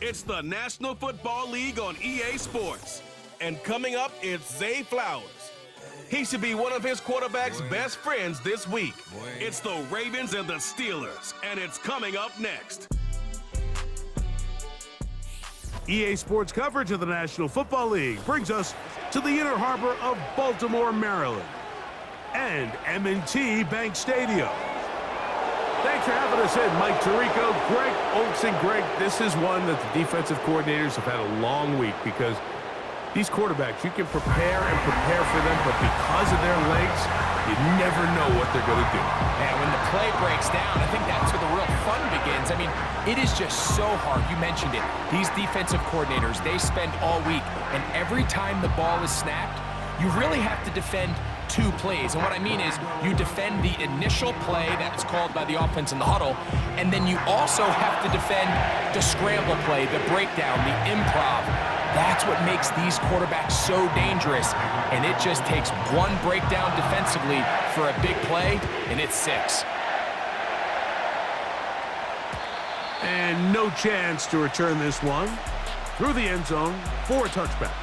It's the National Football League on EA Sports. And coming up, it's Zay Flowers. He should be one of his quarterback's best friends this week. It's the Ravens and the Steelers, and it's coming up next. EA Sports coverage of the National Football League brings us to the inner harbor of Baltimore, Maryland, and M&T Bank Stadium. Thanks for having us in, Mike Tirico, Greg Olson. Greg, this is one that the defensive coordinators have had a long week because these quarterbacks, you can prepare and prepare for them, but because of their legs, you never know what they're going to do. And when the play breaks down, I think that's where the real fun begins. I mean, it is just so hard. You mentioned it. These defensive coordinators, they spend all week, and every time the ball is snapped, you really have to defend two plays. And what I mean is you defend the initial play that's called by the offense in the huddle, and then you also have to defend the scramble play, the breakdown, the improv. That's what makes these quarterbacks so dangerous, and it just takes one breakdown defensively for a big play, and it's 6. And no chance to return this one through the end zone for a touchback.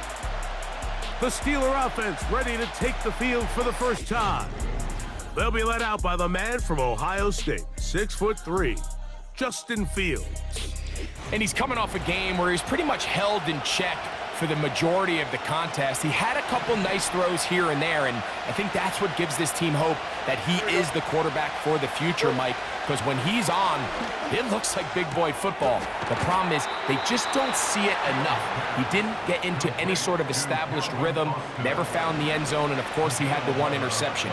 The Steeler offense ready to take the field for the first time. They'll be led out by the man from Ohio State, 6'3", Justin Fields. And he's coming off a game where he's pretty much held in check for the majority of the contest. He had a couple nice throws here and there, and I think that's what gives this team hope that he is the quarterback for the future, Mike, because when he's on, it looks like big boy football. The problem is they just don't see it enough. He didn't get into any sort of established rhythm, never found the end zone, and of course he had the one interception.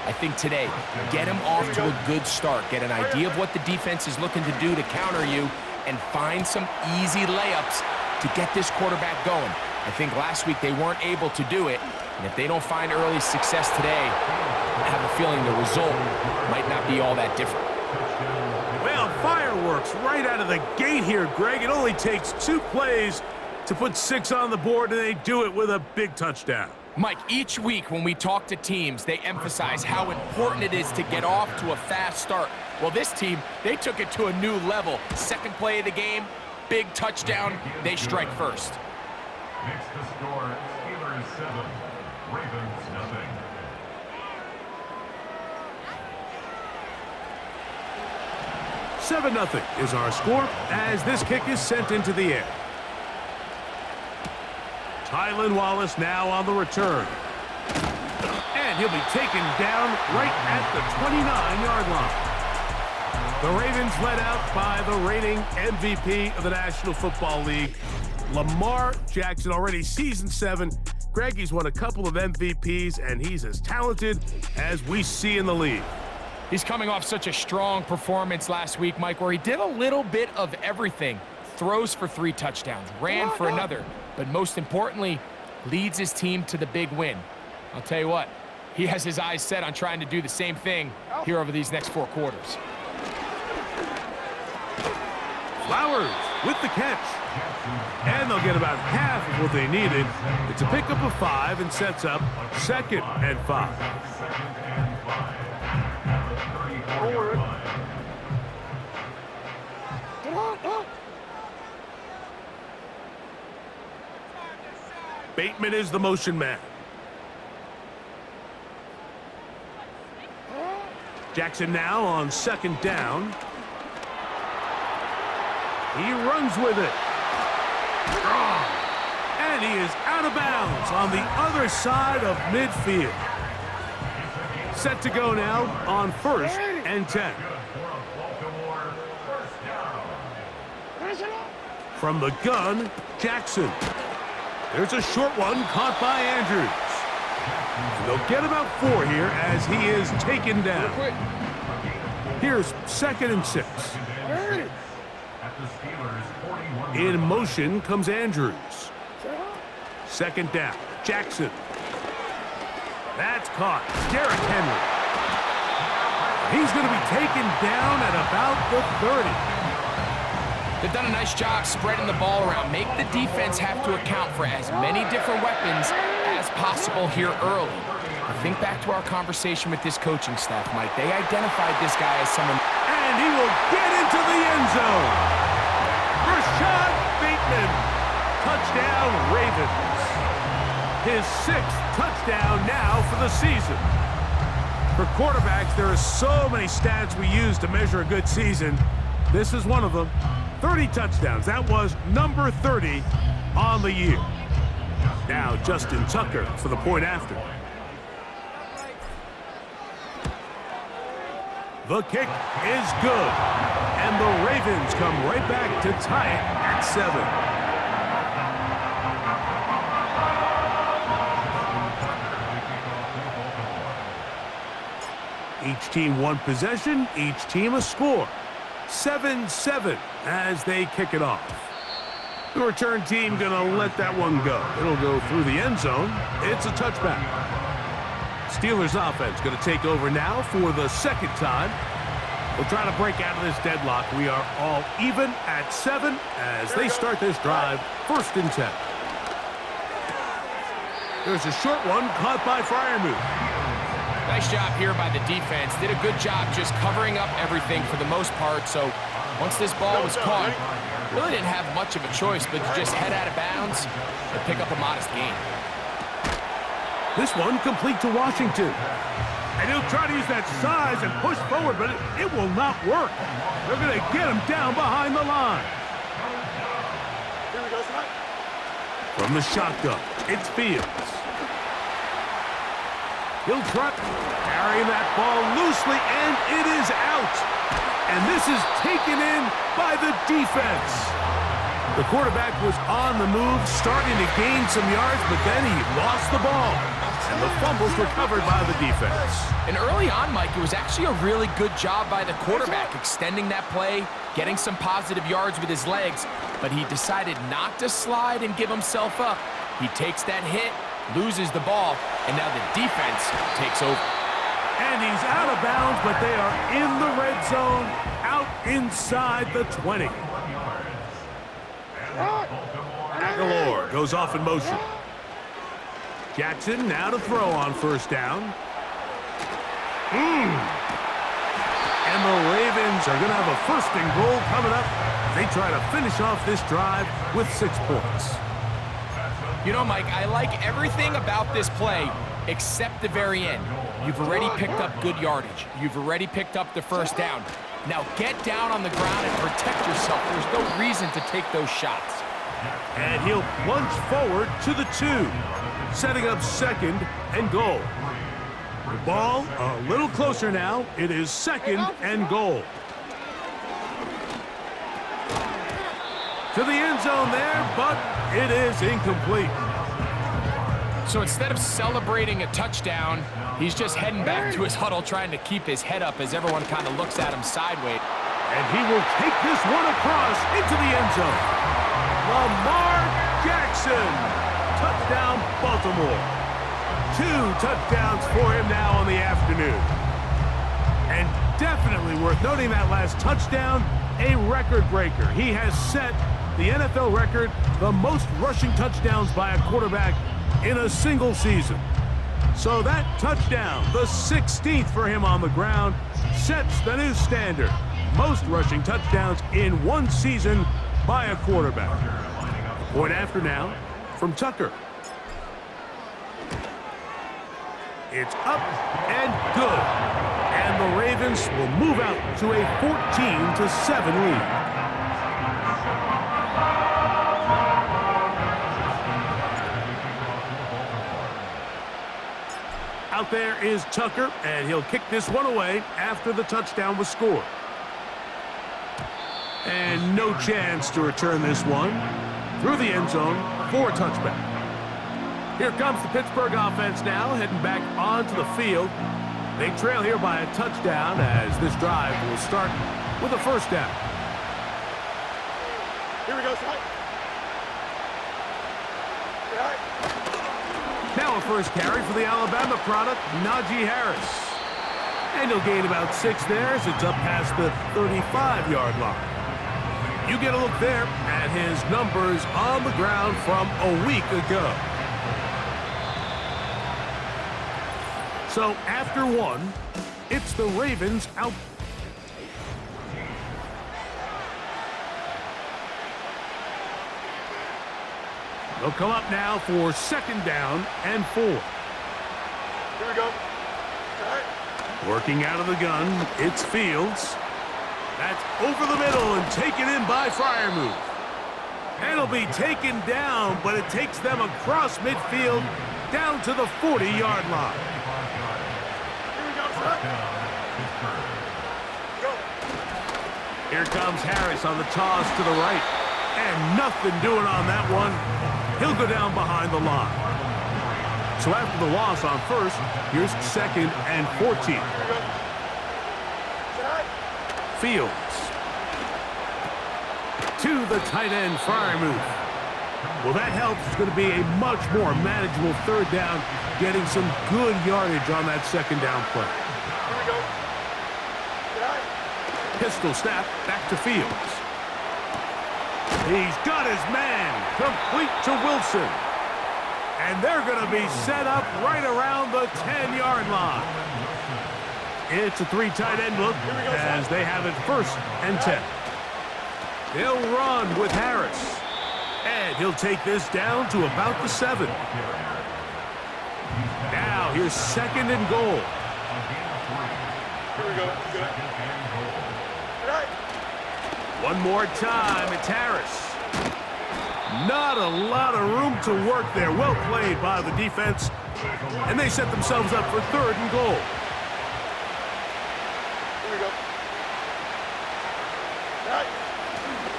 I think today, get him off to a good start, get an idea of what the defense is looking to do to counter you, and find some easy layups to get this quarterback going. I think last week they weren't able to do it, and if they don't find early success today, I have a feeling the result might not be all that different. Well, fireworks right out of the gate here, Greg. It only takes 2 plays to put 6 on the board, and they do it with a big touchdown. Mike, each week when we talk to teams, they emphasize how important it is to get off to a fast start. Well, this team, they took it to a new level. Second play of the game, big touchdown, they strike first. Next to score, Steelers 7, Ravens nothing. Nothing is our score as this kick is sent into the air. Tylan Wallace now on the return. And he'll be taken down right at the 29-yard line. The Ravens led out by the reigning MVP of the National Football League, Lamar Jackson, already season 7. Greg, he's won a couple of MVPs, and he's as talented as we see in the league. He's coming off such a strong performance last week, Mike, where he did a little bit of everything. Throws for 3 touchdowns, ran for another, but most importantly, leads his team to the big win. I'll tell you what, he has his eyes set on trying to do the same thing here over these next 4 quarters. Flowers with the catch. And they'll get about half of what they needed. It's a pickup of 5 and sets up 2nd and 5. Bateman is the motion man. Jackson now on 2nd down. He runs with it. Strong. And he is out of bounds on the other side of midfield. Set to go now on 1st and 10. From the gun, Jackson. There's a short one caught by Andrews. And they'll get about 4 here as he is taken down. Here's 2nd and 6. In motion comes Andrews. 2nd down, Jackson. That's caught. Derrick Henry. He's going to be taken down at about the 30. They've done a nice job spreading the ball around. Make the defense have to account for as many different weapons as possible here early. I think back to our conversation with this coaching staff, Mike. They identified this guy as someone. And he will get into the end zone. Rashad Touchdown, Ravens. His 6th touchdown now for the season. For quarterbacks, there are so many stats we use to measure a good season. This is one of them. 30 touchdowns. That was number 30 on the year. Now Justin Tucker for the point after. The kick is good. And the Ravens come right back to tie it at 7. Each team one possession, each team a score. 7-7 as they kick it off. The return team gonna let that one go. It'll go through the end zone. It's a touchback. Steelers offense gonna take over now for the 2nd time. We'll try to break out of this deadlock. We are all even at 7 as they start this drive, 1st and 10. There's a short one caught by Freiermuth. Nice job here by the defense. Did a good job just covering up everything for the most part. So once this ball was caught, really didn't have much of a choice but to just head out of bounds and pick up a modest gain. This one complete to Washington. And he'll try to use that size and push forward, but it will not work. They're going to get him down behind the line. From the shotgun, it's Fields. He'll try carrying that ball loosely, and it is out. And this is taken in by the defense. The quarterback was on the move, starting to gain some yards, but then he lost the ball. And the fumble's recovered by the defense. And early on, Mike, it was actually a really good job by the quarterback, extending that play, getting some positive yards with his legs, but he decided not to slide and give himself up. He takes that hit, loses the ball, and now the defense takes over. And he's out of bounds, but they are in the red zone, out inside the 20. Aguilar goes off in motion. Jackson now to throw on 1st down. And the Ravens are going to have a 1st and goal coming up. They try to finish off this drive with 6 points. You know, Mike, I like everything about this play except the very end. You've already picked up good yardage. You've already picked up the 1st down. Now get down on the ground and protect yourself. There's no reason to take those shots. And he'll plunge forward to the 2, setting up 2nd and goal. The ball a little closer now. It is 2nd and goal. To the end zone there, but it is incomplete. So instead of celebrating a touchdown, he's just heading back to his huddle trying to keep his head up as everyone kind of looks at him sideways. And he will take this one across into the end zone. Lamar Jackson. Touchdown, Baltimore. 2 touchdowns for him now on the afternoon. And definitely worth noting that last touchdown, a record breaker. He has set the NFL record, the most rushing touchdowns by a quarterback in a single season. So that touchdown, the 16th for him on the ground, sets the new standard. Most rushing touchdowns in one season by a quarterback. Point after now from Tucker. It's up and good. And the Ravens will move out to a 14-7 lead. Out there is Tucker, and he'll kick this one away after the touchdown was scored. And no chance to return this one through the end zone for a touchback. Here comes the Pittsburgh offense now, heading back onto the field. They trail here by a touchdown as this drive will start with a 1st down. Here we go, Scott. Now a 1st carry for the Alabama product, Najee Harris. And he'll gain about 6 there as it's up past the 35-yard line. You get a look there at his numbers on the ground from a week ago. So after one, it's the Ravens out. They'll come up now for 2nd down and 4. Here we go. Working out of the gun, it's Fields. That's over the middle and taken in by Freiermuth. And it'll be taken down, but it takes them across midfield down to the 40-yard line. Here we go, son. Go. Here comes Harris on the toss to the right. And nothing doing on that one. He'll go down behind the line. So after the loss on 1st, here's 2nd and 14. Fields. To the tight end, Freiermuth. Well, that helps. It's going to be a much more manageable 3rd down, getting some good yardage on that 2nd down play. Here we go. Pistol snap back to Fields. He's got his man, complete to Wilson. And they're going to be set up right around the 10-yard line. It's a 3 tight end look as they have it 1st and 10. They'll run with Harris. And he'll take this down to about the 7. Now here's 2nd and goal. Here we go. One more time, it's Harris. Not a lot of room to work there. Well played by the defense. And they set themselves up for 3rd and goal. Here we go.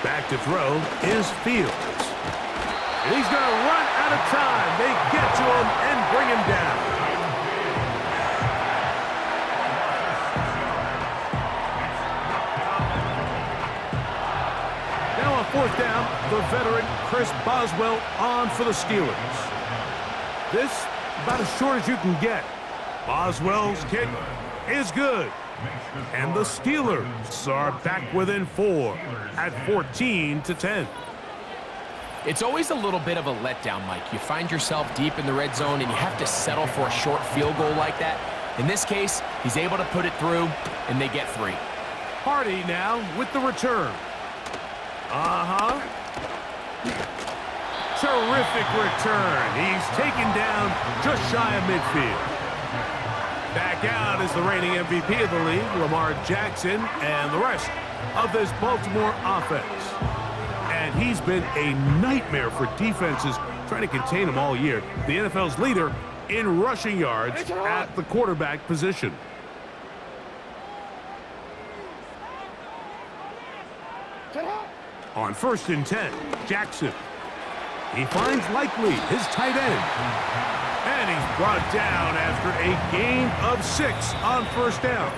Back to throw is Fields. And he's going to run out of time. They get to him and bring him down. Now on 4th down, the veteran Chris Boswell on for the Steelers. This about as short as you can get. Boswell's kick is good. And the Steelers are back within 4 at 14-10. It's always a little bit of a letdown, Mike. You find yourself deep in the red zone and you have to settle for a short field goal like that. In this case, he's able to put it through and they get 3. Hardy now with the return. Terrific return. He's taken down just shy of midfield. Back out is the reigning MVP of the league, Lamar Jackson, and the rest of this Baltimore offense. And he's been a nightmare for defenses trying to contain him all year. The NFL's leader in rushing yards at the quarterback position. On 1st and 10, Jackson. He finds Likely, his tight end. And he's brought down after a gain of 6 on 1st down.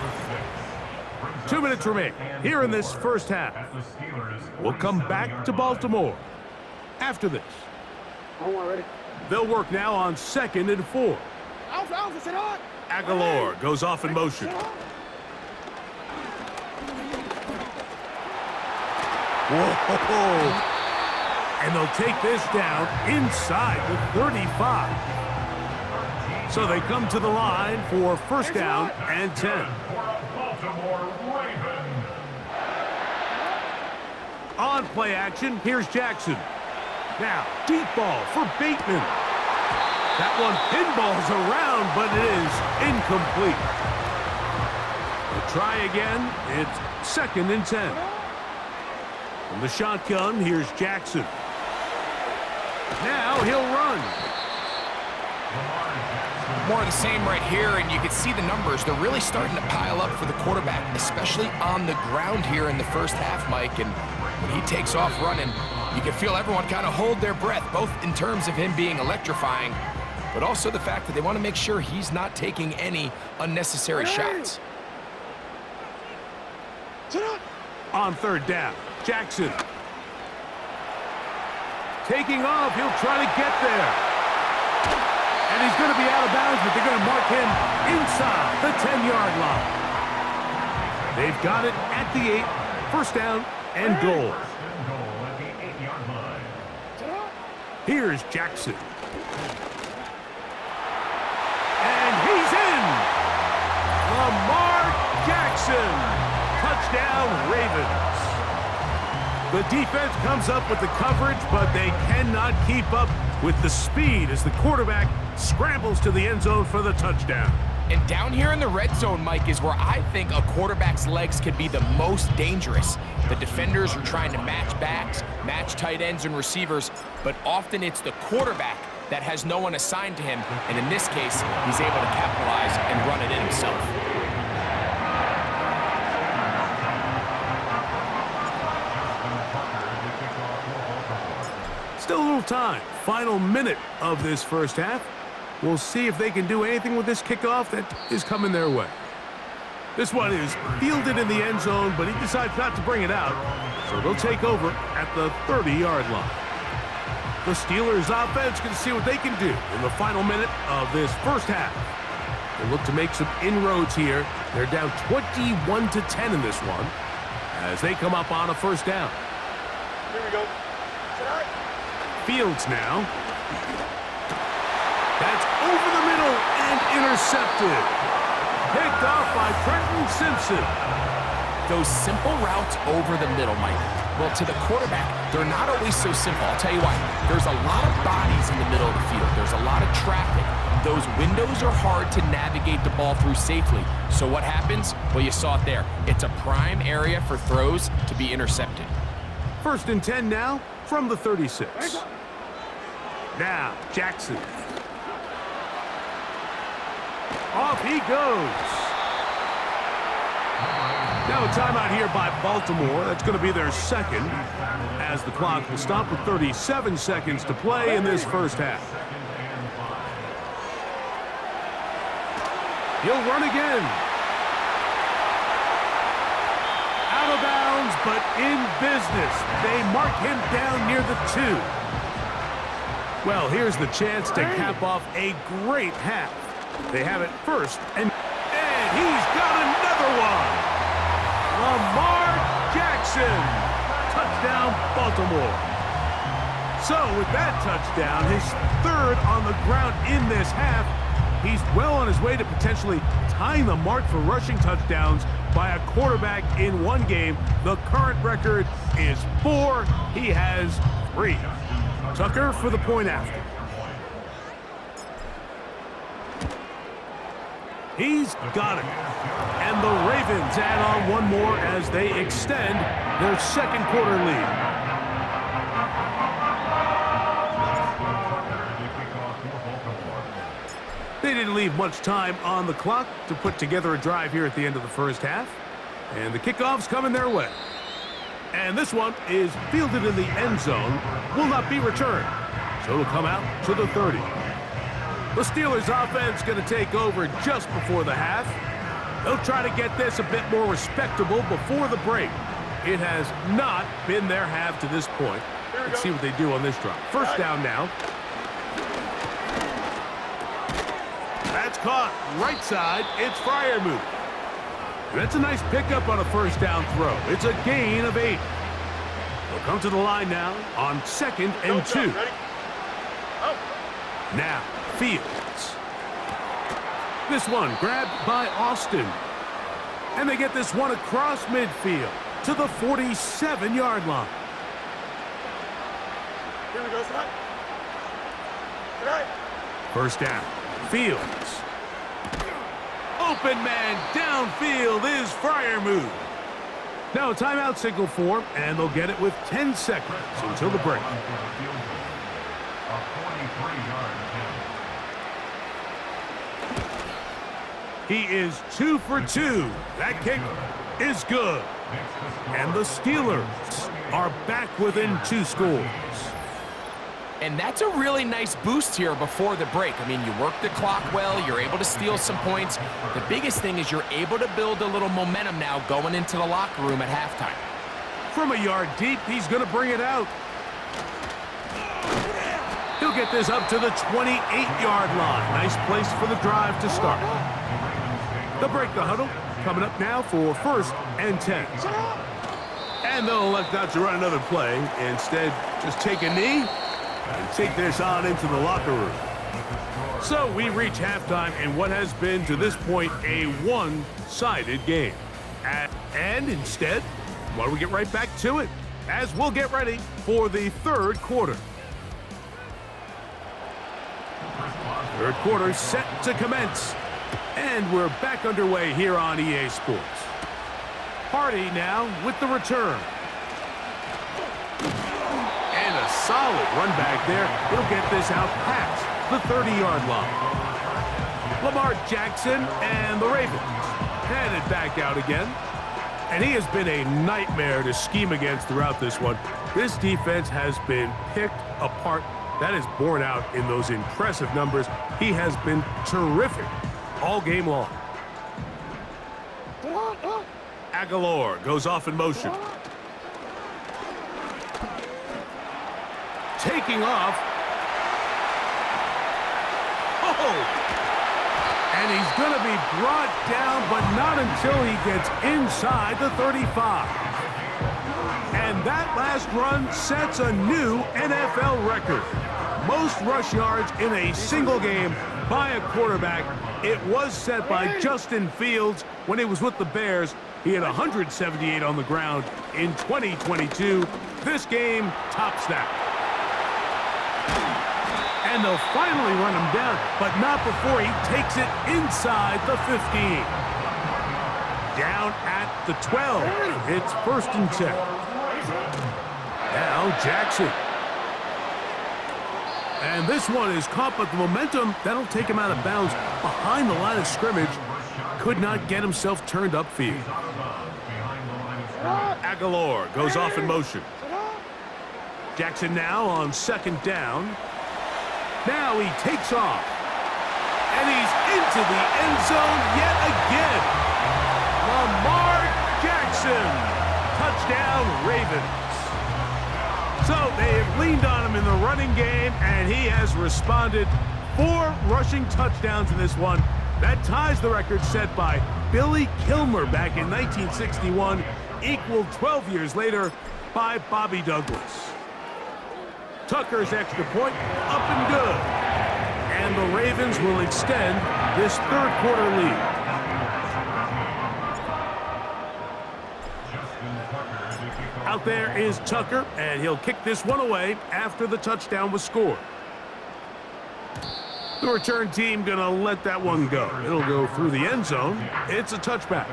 2 minutes remain here in this 1st half. We'll come back to Baltimore after this. They'll work now on 2nd and 4. Aguilar goes off in motion. Whoa! And they'll take this down inside the 35. So they come to the line for 1st down and 10. On play action, here's Jackson. Now, deep ball for Bateman. That one pinballs around, but it is incomplete. They'll try again. It's 2nd and 10. From the shotgun, here's Jackson. Now he'll run. More of the same right here, and you can see the numbers. They're really starting to pile up for the quarterback, especially on the ground here in the 1st half, Mike. And when he takes off running, you can feel everyone kind of hold their breath, both in terms of him being electrifying, but also the fact that they want to make sure he's not taking any unnecessary shots. On 3rd down, Jackson. Taking off, he'll try to get there. And he's going to be out of bounds, but they're going to mark him inside the 10-yard line. They've got it at the 8, 1st down and goal. Here's Jackson. And he's in! Lamar Jackson. Touchdown, Ravens. The defense comes up with the coverage, but they cannot keep up with the speed as the quarterback scrambles to the end zone for the touchdown. And down here in the red zone, Mike, is where I think a quarterback's legs can be the most dangerous. The defenders are trying to match backs, match tight ends and receivers, but often it's the quarterback that has no one assigned to him, and in this case, he's able to capitalize and run it in himself. Still a little time. Final minute of this first half. We'll see if they can do anything with this kickoff that is coming their way. This one is fielded in the end zone, but he decides not to bring it out, so they'll take over at the 30-yard line. The Steelers offense can see what they can do in the final minute of this first half. They look to make some inroads here. They're down 21-10 in this one as they come up on a first down. Here we go. Fields now. That's over the middle and intercepted. Picked off by Trenton Simpson. Those simple routes over the middle, Mike. Well, to the quarterback, they're not always so simple. I'll tell you why. There's a lot of bodies in the middle of the field. There's a lot of traffic. Those windows are hard to navigate the ball through safely. So what happens? Well, you saw it there. It's a prime area for throws to be intercepted. 1st and 10 now from the 36. Now, Jackson. Off he goes. Now a timeout here by Baltimore. That's going to be their second, as the clock will stop with 37 seconds to play in this first half. He'll run again. Out of bounds, but in business. They mark him down near the 2. Well, here's the chance to cap off a great half. They have it first, and he's got another one. Lamar Jackson. Touchdown, Baltimore. So with that touchdown, his 3rd on the ground in this half, he's well on his way to potentially tying the mark for rushing touchdowns by a quarterback in one game. The current record is 4. He has 3. Tucker for the point after. He's got it. And the Ravens add on one more as they extend their second quarter lead. They didn't leave much time on the clock to put together a drive here at the end of the first half. And the kickoff's coming their way. And this one is fielded in the end zone, will not be returned. So it'll come out to the 30. The Steelers offense going to take over just before the half. They'll try to get this a bit more respectable before the break. It has not been their half to this point. Let's see what they do on this drive. First down now. That's caught right side. It's Freiermuth. That's a nice pickup on a first down throw. It's a gain of 8. They'll come to the line now on 2nd and 2. Now, Fields. This one grabbed by Austin. And they get this one across midfield to the 47-yard line. Here we go, son. Tonight. First down. Fields. Open man downfield is Freiermuth. Now a timeout signal form, and they'll get it with 10 seconds until the break. He is 2 for 2. That kick is good. And the Steelers are back within 2 scores. And that's a really nice boost here before the break. I mean, you work the clock well, you're able to steal some points. The biggest thing is you're able to build a little momentum now going into the locker room at halftime. From a yard deep, he's going to bring it out. He'll get this up to the 28-yard line. Nice place for the drive to start. They'll break the huddle. Coming up now for 1st and 10. And they'll elect not to run another play. Instead, just take a knee and take this on into the locker room. So we reach halftime in what has been, to this point, a one-sided game. And instead, why don't we get right back to it? as we'll get ready for the third quarter. Third quarter set to commence, and we're back underway here on EA Sports. Hardy now with the return. And a solid run back there. He'll get this out past the 30-yard line. Lamar Jackson and the Ravens headed back out again. And he has been a nightmare to scheme against throughout this one. This defense has been picked apart. That is borne out in those impressive numbers. He has been terrific all game long. Aguilar goes off in motion. Taking off. Oh! And he's going to be brought down, but not until he gets inside the 35. And that last run sets a new NFL record. Most rush yards in a single game by a quarterback. It was set by Justin Fields when he was with the Bears. He had 178 on the ground in 2022. This game tops that. And they'll finally run him down, but not before he takes it inside the 15. Down at the 12. It's 1st and 10. Now Jackson. And this one is caught, but the momentum, that'll take him out of bounds behind the line of scrimmage. Could not get himself turned upfield. Aguilar goes off in motion. Jackson now on 2nd down. Now he takes off. And he's into the end zone yet again. Lamar Jackson. Touchdown, Ravens. So they have leaned on him in the running game, and he has responded. 4 rushing touchdowns in this one. That ties the record set by Billy Kilmer back in 1961, equaled 12 years later by Bobby Douglas. Tucker's extra point up and good. And the Ravens will extend this third quarter lead. Out there is Tucker, and he'll kick this one away after the touchdown was scored. The return team gonna let that one go. It'll go through the end zone. It's a touchback.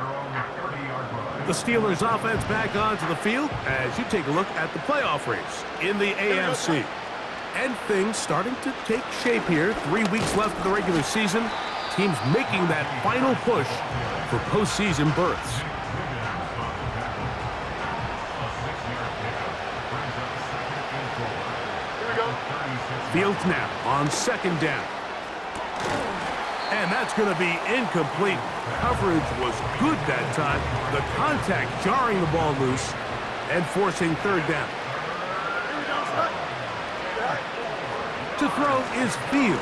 The Steelers offense back onto the field as you take a look at the playoff race in the AFC. And things starting to take shape here. 3 weeks left of the regular season. Teams making that final push for postseason berths. Fields now on 2nd down. And that's going to be incomplete. Coverage was good that time. The contact jarring the ball loose and forcing 3rd down. To throw is Fields.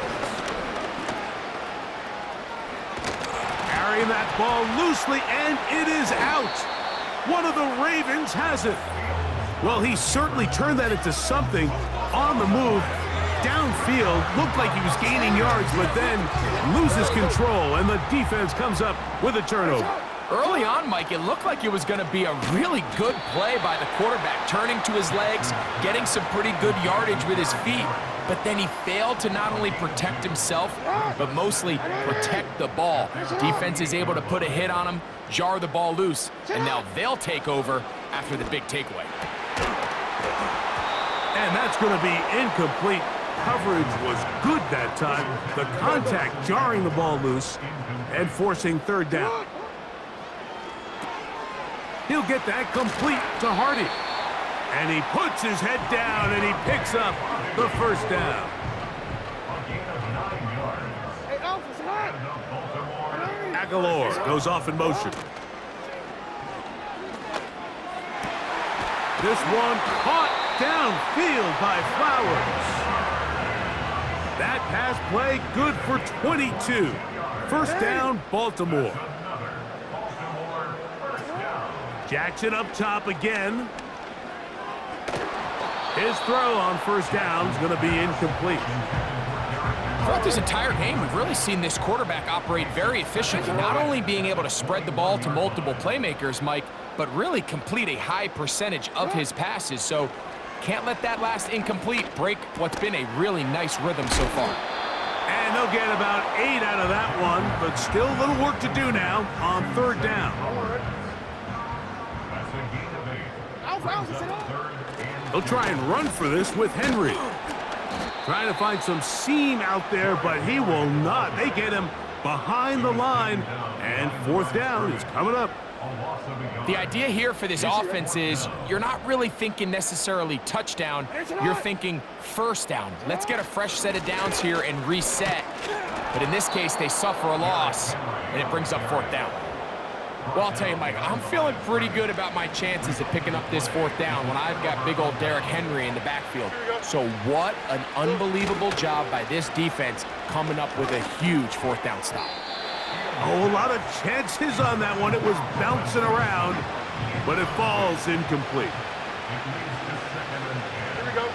Carrying that ball loosely, and it is out. One of the Ravens has it. Well, he certainly turned that into something on the move. Downfield, looked like he was gaining yards, but then loses control, and the defense comes up with a turnover. Early on, Mike, it looked like it was going to be a really good play by the quarterback, turning to his legs, getting some pretty good yardage with his feet. But then he failed to not only protect himself, but mostly protect the ball. Defense is able to put a hit on him, jar the ball loose, and now they'll take over after the big takeaway. And that's going to be incomplete. Coverage was good that time. The contact jarring the ball loose and forcing 3rd down. He'll get that complete to Hardy. And he puts his head down and he picks up the 1st down. Aguilar goes off in motion. This one caught downfield by Flowers. That pass play good for 22. 1st down, Baltimore. Jackson up top again. His throw on 1st down is going to be incomplete. Throughout this entire game, we've really seen this quarterback operate very efficiently, not only being able to spread the ball to multiple playmakers, Mike, but really complete a high percentage of his passes. So can't let that last incomplete break what's been a really nice rhythm so far. And they'll get about 8 out of that one, but still a little work to do now on 3rd down. They'll try and run for this with Henry. Trying to find some seam out there, but he will not. They get him behind the line, and 4th down is coming up. The idea here for this offense is you're not really thinking necessarily touchdown. You're thinking 1st down. Let's get a fresh set of downs here and reset. But in this case, they suffer a loss, and it brings up 4th down. Well, I'll tell you, Mike, I'm feeling pretty good about my chances of picking up this 4th down when I've got big old Derrick Henry in the backfield. So what an unbelievable job by this defense coming up with a huge 4th down stop. Oh, a lot of chances on that one. It was bouncing around, but it falls incomplete. Here we go.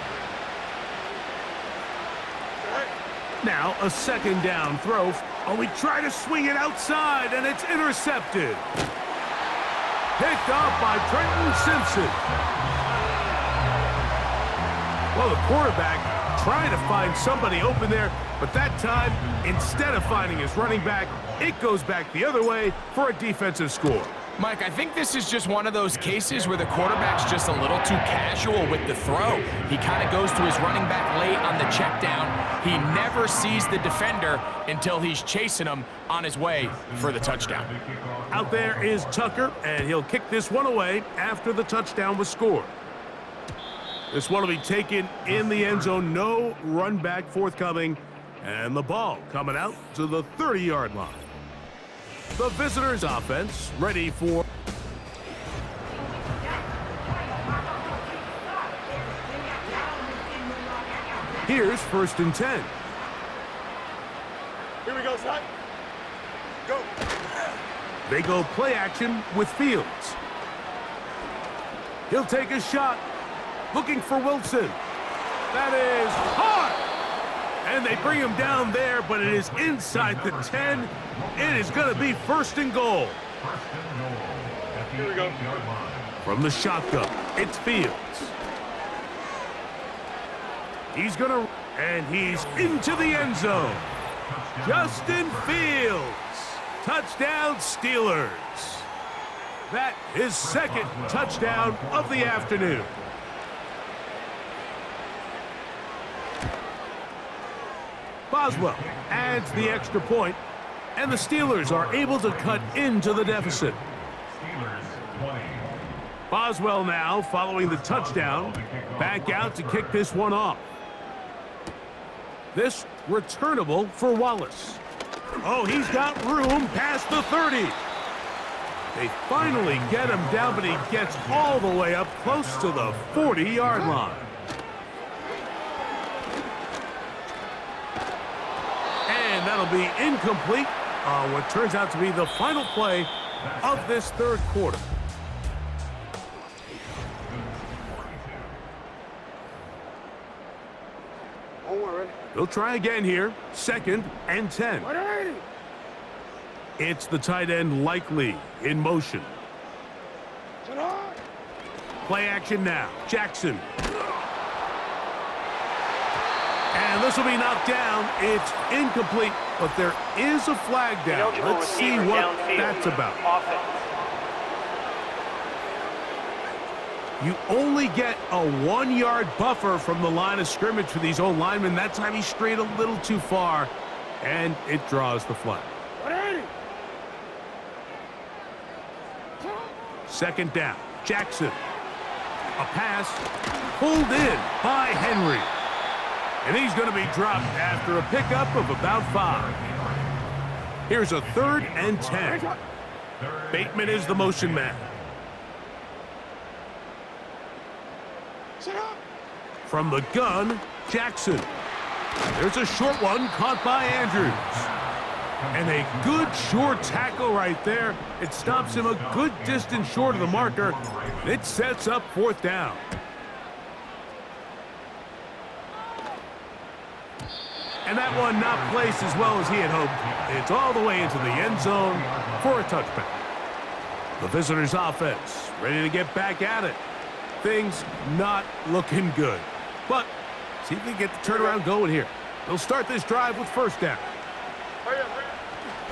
Now a 2nd down throw. Oh, we try to swing it outside, and it's intercepted. Picked off by Trenton Simpson. Well, the quarterback trying to find somebody open there, but that time, instead of finding his running back, it goes back the other way for a defensive score. Mike, I think this is just one of those cases where the quarterback's just a little too casual with the throw. He kind of goes to his running back late on the check down. He never sees the defender until he's chasing him on his way for the touchdown. Out there is Tucker, and he'll kick this one away after the touchdown was scored. This one will be taken in the end zone. No run back forthcoming, and the ball coming out to the 30-yard line. The visitors' offense ready for... Here's 1st and 10. Here we go, Scott. Go. They go play action with Fields. He'll take a shot. Looking for Wilson. That is hard. And they bring him down there, but it is inside the 10. It is going to be 1st and goal. Here we go. From the shotgun, it's Fields. He's going to, and he's into the end zone. Justin Fields. Touchdown, Steelers. That is 2nd touchdown of the afternoon. Boswell adds the extra point, and the Steelers are able to cut into the deficit. Boswell now, following the touchdown, back out to kick this one off. This returnable for Wallace. Oh, he's got room past the 30. They finally get him down, but he gets all the way up close to the 40-yard line. And that'll be incomplete on what turns out to be the final play of this 3rd quarter. They'll try again here. 2nd and 10. 180. It's the tight end Likely in motion. Play action now. Jackson. And this will be knocked down. It's incomplete, but there is a flag down. Let's see what that's about. You only get a 1-yard buffer from the line of scrimmage for these old linemen. That time he strayed a little too far, and it draws the flag. 2nd down. Jackson. A pass pulled in by Henry. And he's going to be dropped after a pickup of about 5. Here's a 3rd and 10. Bateman is the motion man. From the gun, Jackson. There's a short one caught by Andrews. And a good short tackle right there. It stops him a good distance short of the marker. It sets up 4th down. And that one not placed as well as he had hoped. It's all the way into the end zone for a touchback. The visitors' offense ready to get back at it. Things not looking good. But see if they get the turnaround going here. They'll start this drive with first down.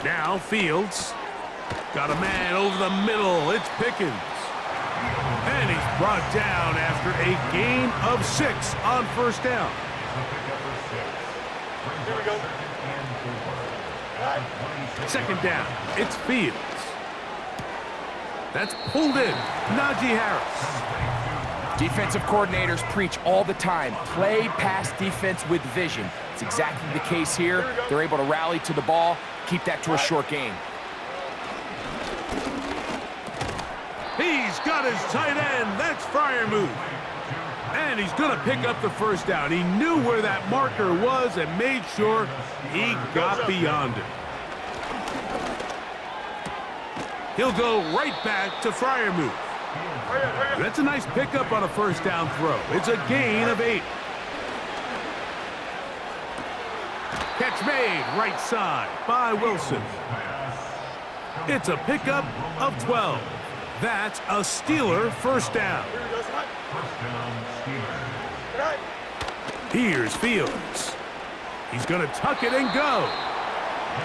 Now Fields. Got a man over the middle. It's Pickens. And he's brought down after a gain of 6 on first down. Here we go. Second down. It's Fields. That's pulled in. Najee Harris. Defensive coordinators preach all the time, play pass defense with vision. It's exactly the case here. They're able to rally to the ball, keep that to a short gain. He's got his tight end. That's Freiermuth. And he's going to pick up the first down. He knew where that marker was and made sure he got beyond it. He'll go right back to Freiermuth. That's a nice pickup on a first down throw. It's a gain of 8. Catch made right side by Wilson. It's a pickup of 12. That's a Steeler first down. Here's Fields. He's going to tuck it and go.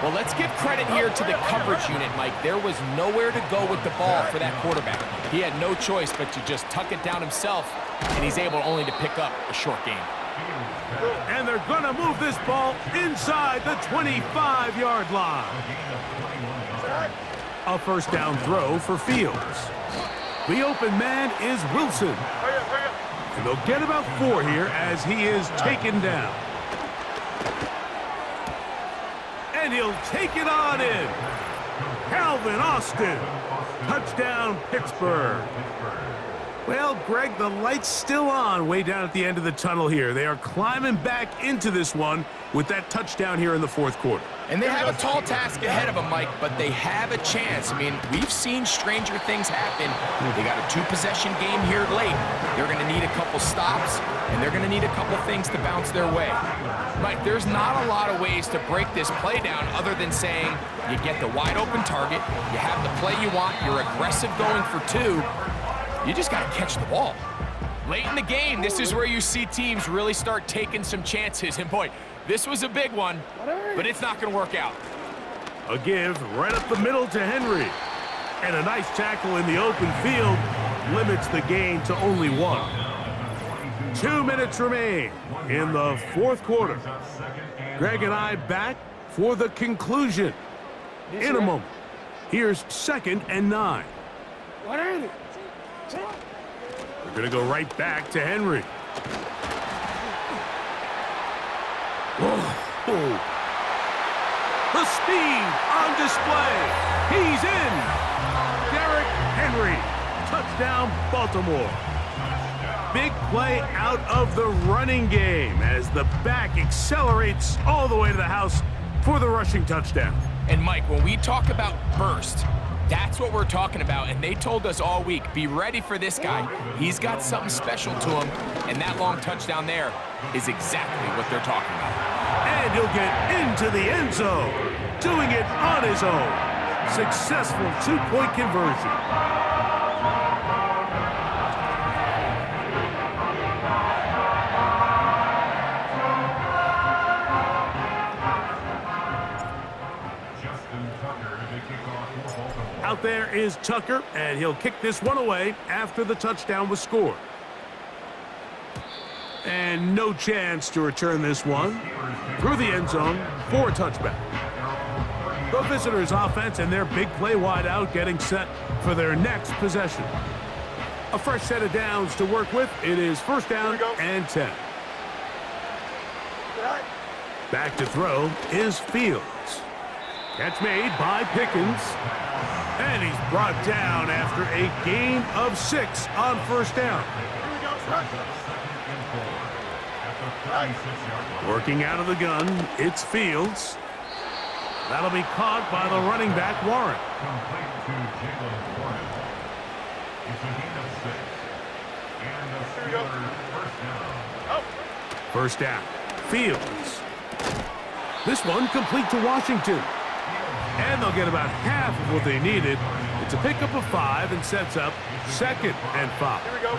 Well, let's give credit here to the coverage unit, Mike. There was nowhere to go with the ball for that quarterback. He had no choice but to just tuck it down himself, and he's able only to pick up a short gain. And they're going to move this ball inside the 25-yard line. A first down throw for Fields. The open man is Wilson. And they'll get about 4 here as he is taken down. And he'll take it on in. Calvin Austin. Touchdown, Pittsburgh. Well, Greg, the light's still on way down at the end of the tunnel here. They are climbing back into this one with that touchdown here in the fourth quarter. And they have a tall task ahead of them, Mike, but they have a chance. I mean, we've seen stranger things happen. They got a 2-possession game here late. They're going to need a couple stops, and they're going to need a couple things to bounce their way. Mike, there's not a lot of ways to break this play down other than saying you get the wide open target, you have the play you want, you're aggressive going for 2. You just got to catch the ball. Late in the game, this is where you see teams really start taking some chances. And boy, this was a big one, but it's not going to work out. A give right up the middle to Henry. And a nice tackle in the open field limits the gain to only 1. 2 minutes remain in the fourth quarter. Greg and I back for the conclusion. In a moment, here's 2nd and 9. What are they? We're going to go right back to Henry. Whoa. The speed on display. He's in. Derrick Henry. Touchdown, Baltimore. Big play out of the running game as the back accelerates all the way to the house for the rushing touchdown. And Mike, when we talk about burst, that's what we're talking about, and they told us all week, be ready for this guy. He's got something special to him, and that long touchdown there is exactly what they're talking about. And he'll get into the end zone, doing it on his own. Successful 2-point conversion. Out there is Tucker, and he'll kick this one away after the touchdown was scored. And no chance to return this one through the end zone for a touchback. The visitors' offense and their big play wide out getting set for their next possession. A fresh set of downs to work with. It is first down and 10. Back to throw is Fields. Catch made by Pickens. And he's brought down after a gain of 6 on first down. Working out of the gun, it's Fields. That'll be caught by the running back, Warren. First down. Fields. This one complete to Washington. And they'll get about half of what they needed. It's a pickup of 5 and sets up 2nd and 5. Here we go.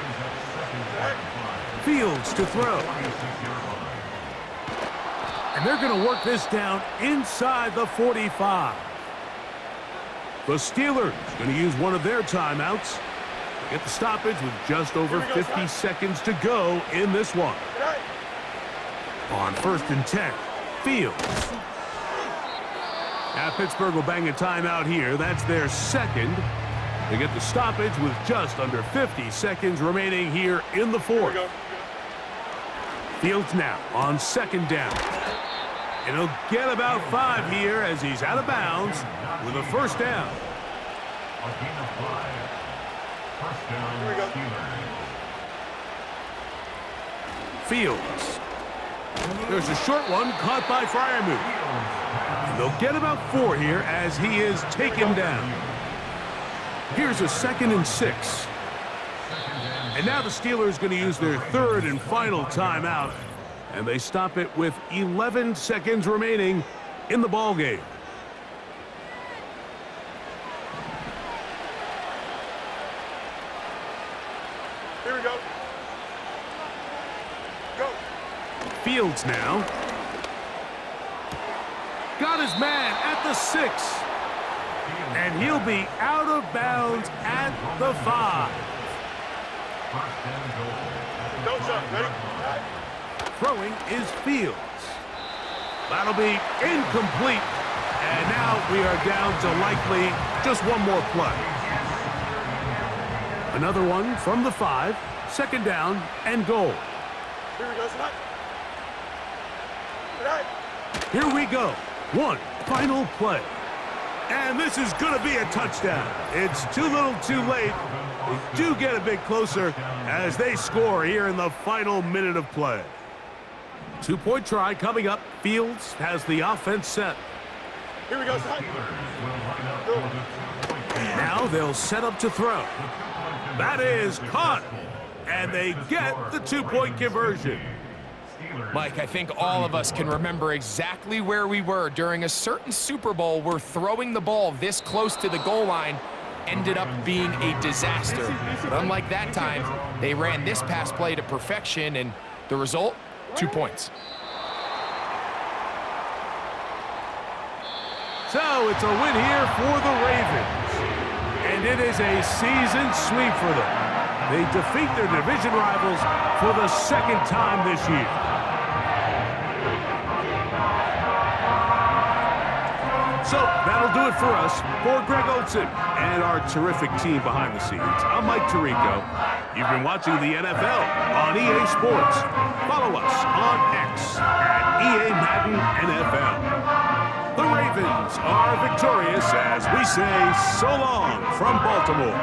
Fields to throw. And they're going to work this down inside the 45. The Steelers going to use one of their timeouts. Get the stoppage with just over 50 seconds to go in this one. On 1st and 10, Fields. Now Pittsburgh will bang a timeout here. That's their 2nd. They get the stoppage with just under 50 seconds remaining here in the 4th. Fields now on 2nd down. And he'll get about 5 here as he's out of bounds with a 1st down. A gain of 5. First down, Steelers. Fields. There's a short one caught by Freiermuth. And they'll get about 4 here as he is taken down. Here's a 2nd and 6. And now the Steelers going to use their 3rd and final timeout. And they stop it with 11 seconds remaining in the ball game. Here we go. Go. Fields now. Got his man at the 6. And he'll be out of bounds at the 5. Don't shot. Ready? Throwing is Fields. That'll be incomplete. And now we are down to likely just one more play. Another one from the 5. 2nd down and goal. Here we go, Snap. Tonight. Here we go. One final play. And this is going to be a touchdown. It's too little too late. They do get a bit closer as they score here in the final minute of play. 2-point try coming up. Fields has the offense set. Here we go, Snap. Now they'll set up to throw. That is caught. And they get the 2-point conversion. Mike, I think all of us can remember exactly where we were during a certain Super Bowl where throwing the ball this close to the goal line ended up being a disaster. But unlike that time, they ran this pass play to perfection, and the result, 2 points. So it's a win here for the Ravens. And it is a season sweep for them. They defeat their division rivals for the 2nd time this year. So that'll do it for us. For Greg Olson and our terrific team behind the scenes, I'm Mike Tirico. You've been watching the NFL on EA Sports. Follow us on X at EA Madden NFL. The Ravens are victorious as we say so long from Baltimore.